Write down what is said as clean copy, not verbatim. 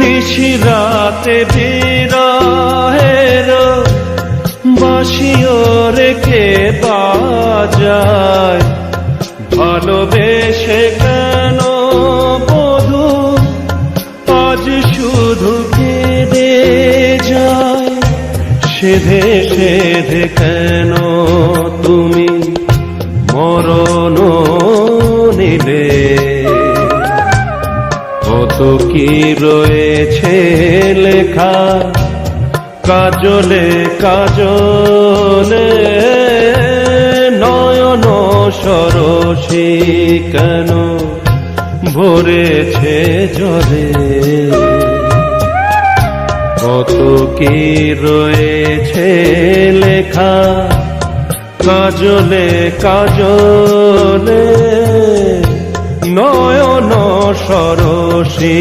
নিশিরাতে বিরহের বাঁশিও রেখে বাজায়, ভালোবেসে কেন বধূ আজ শুধু কেঁদে যায়? সেধে সেধে কেন তুমি মরণ নিলে? কত কি রয়েছে লেখা কাজলে কাজলে, নয়ন সরসী কেন ভরেছে জলে? কত কি রয়েছে লেখা কাজলে কাজলে, নয়ন সরসী